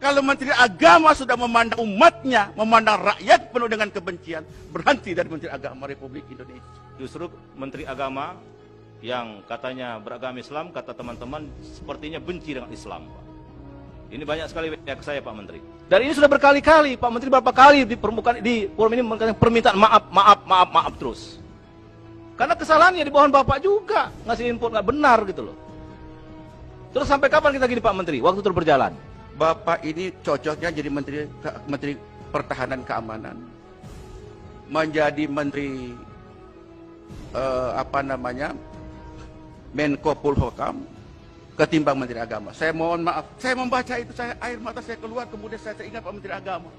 Kalau Menteri Agama sudah memandang umatnya, memandang rakyat penuh dengan kebencian, berhenti dari Menteri Agama Republik Indonesia. Justru Menteri Agama yang katanya beragama Islam, kata teman-teman, sepertinya benci dengan Islam, Pak. Ini banyak sekali WA ke saya, Pak Menteri. Dan ini sudah berkali-kali, Pak Menteri berapa kali di permukaan di forum ini mengatakan permintaan maaf terus. Karena kesalahannya di bawah Bapak juga ngasih input nggak benar gitu loh. Terus sampai kapan kita gini, Pak Menteri? Waktu terus berjalan. Bapak ini cocoknya jadi Menteri Pertahanan Keamanan, menjadi Menteri Menko Polhukam ketimbang Menteri Agama. Saya mohon maaf, saya membaca itu, air mata saya keluar, kemudian saya teringat Pak Menteri Agama.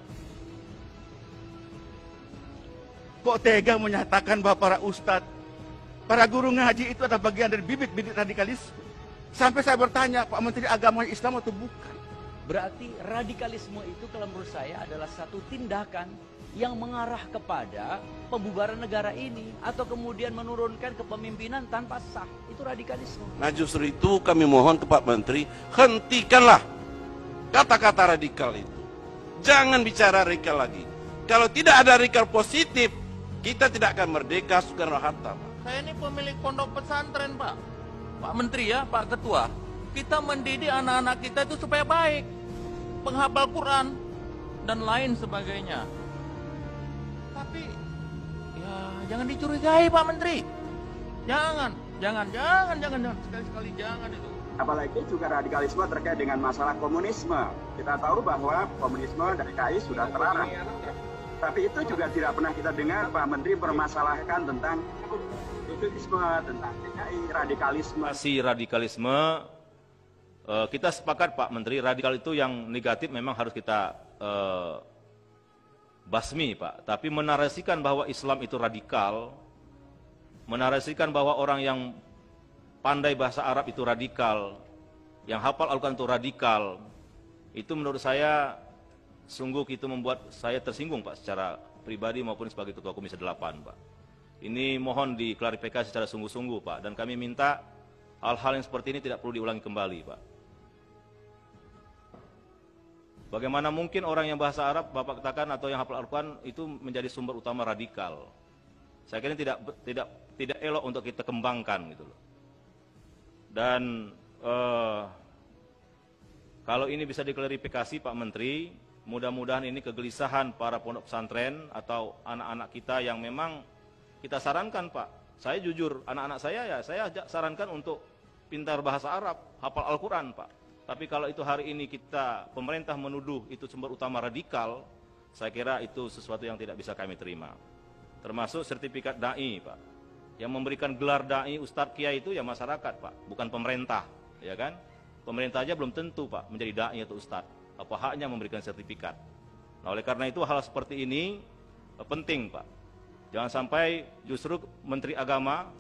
Kok tega menyatakan bahwa para ustadz, para guru ngaji itu adalah bagian dari bibit-bibit radikalisme. Sampai saya bertanya, Pak Menteri Agama Islam atau bukan? Berarti radikalisme itu kalau menurut saya adalah satu tindakan yang mengarah kepada pembubaran negara ini atau kemudian menurunkan kepemimpinan tanpa sah. Itu radikalisme. Nah justru itu kami mohon ke Pak Menteri, hentikanlah kata-kata radikal itu. Jangan bicara radikal lagi. Kalau tidak ada radikal positif, kita tidak akan merdeka Soekarno-Hatta. Saya ini pemilik pondok pesantren, Pak. Pak Menteri ya, Pak Ketua. Kita mendidik anak-anak kita itu supaya baik, penghafal Quran dan lain sebagainya. Tapi ya jangan dicurigai, Pak Menteri. Jangan sekali-sekali jangan itu. Apalagi juga radikalisme terkait dengan masalah komunisme. Kita tahu bahwa komunisme dari KI sudah terlarang. Tapi itu juga tidak pernah kita dengar Pak Menteri permasalahkan tentang komunisme, tentang PKI, radikalisme. Masih radikalisme. Kita sepakat Pak Menteri, radikal itu yang negatif memang harus kita basmi Pak. Tapi menarasikan bahwa Islam itu radikal, menarasikan bahwa orang yang pandai bahasa Arab itu radikal, yang hafal Al-Quran itu radikal, itu menurut saya sungguh itu membuat saya tersinggung Pak, secara pribadi maupun sebagai Ketua Komisi 8 Pak. Ini mohon diklarifikasi secara sungguh-sungguh Pak, dan kami minta hal-hal yang seperti ini tidak perlu diulangi kembali Pak. Bagaimana mungkin orang yang bahasa Arab, Bapak katakan, atau yang hafal Al-Quran itu menjadi sumber utama radikal? Saya kira tidak elok untuk kita kembangkan gitu loh. Dan kalau ini bisa diklarifikasi Pak Menteri, mudah-mudahan ini kegelisahan para pondok pesantren atau anak-anak kita yang memang kita sarankan Pak. Saya jujur, anak-anak saya sarankan untuk pintar bahasa Arab, hafal Al-Quran Pak. Tapi kalau itu hari ini pemerintah menuduh itu sumber utama radikal, saya kira itu sesuatu yang tidak bisa kami terima. Termasuk sertifikat da'i Pak. Yang memberikan gelar da'i, ustadz, kiai itu ya masyarakat Pak, bukan pemerintah, ya kan? Pemerintah aja belum tentu Pak menjadi da'i atau ustadz. Apa haknya memberikan sertifikat? Nah, oleh karena itu hal seperti ini penting Pak. Jangan sampai justru Menteri Agama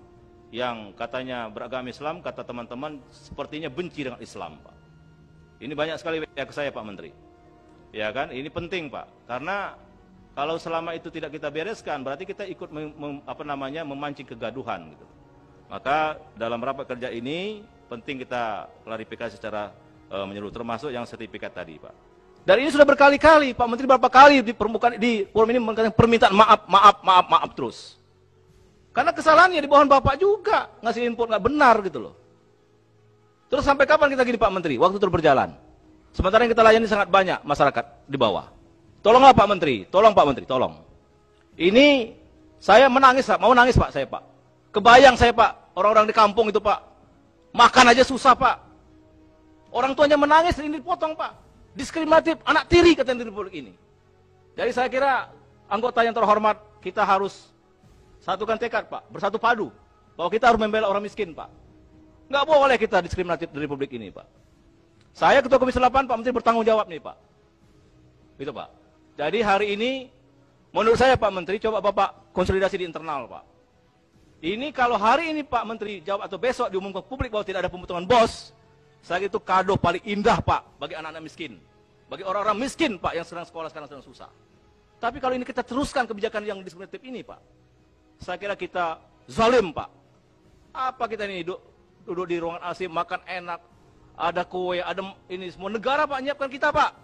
yang katanya beragama Islam, kata teman-teman, sepertinya benci dengan Islam Pak. Ini banyak sekali WA ke saya Pak Menteri. Ya kan, ini penting Pak. Karena kalau selama itu tidak kita bereskan, berarti kita ikut memancing kegaduhan gitu. Maka dalam rapat kerja ini penting kita klarifikasi secara menyeluruh, termasuk yang sertifikat tadi Pak. Dan ini sudah berkali-kali Pak Menteri berapa kali di permukaan di forum ini mengatakan permintaan maaf terus. Karena kesalahannya di bawah Bapak juga ngasih input nggak benar gitu loh. Terus sampai kapan kita gini Pak Menteri? Waktu terus berjalan. Sementara yang kita layani sangat banyak masyarakat di bawah. Tolonglah Pak Menteri, tolong Pak Menteri, tolong. Ini saya menangis, mau nangis Pak saya Pak. Kebayang saya Pak, orang-orang di kampung itu Pak. Makan aja susah Pak. Orang tuanya menangis, ini dipotong Pak. Diskriminatif, anak tiri katanya di Republik ini. Jadi saya kira anggota yang terhormat, kita harus satukan tekad Pak, bersatu padu. Bahwa kita harus membela orang miskin Pak. Nggak boleh kita diskriminatif di Republik ini Pak. Saya Ketua Komisi 8, Pak Menteri bertanggung jawab nih Pak. Itu Pak. Jadi hari ini, menurut saya Pak Menteri, coba Bapak konsolidasi di internal Pak. Ini kalau hari ini Pak Menteri jawab atau besok diumumkan ke publik bahwa tidak ada pemotongan bos, saya kira itu kado paling indah Pak bagi anak-anak miskin. Bagi orang-orang miskin Pak yang sedang sekolah sekarang sedang susah. Tapi kalau ini kita teruskan kebijakan yang diskriminatif ini Pak, saya kira kita zalim Pak. Apa kita ini duduk di ruangan AC, makan enak, ada kue, ada ini semua negara Pak nyiapkan kita Pak.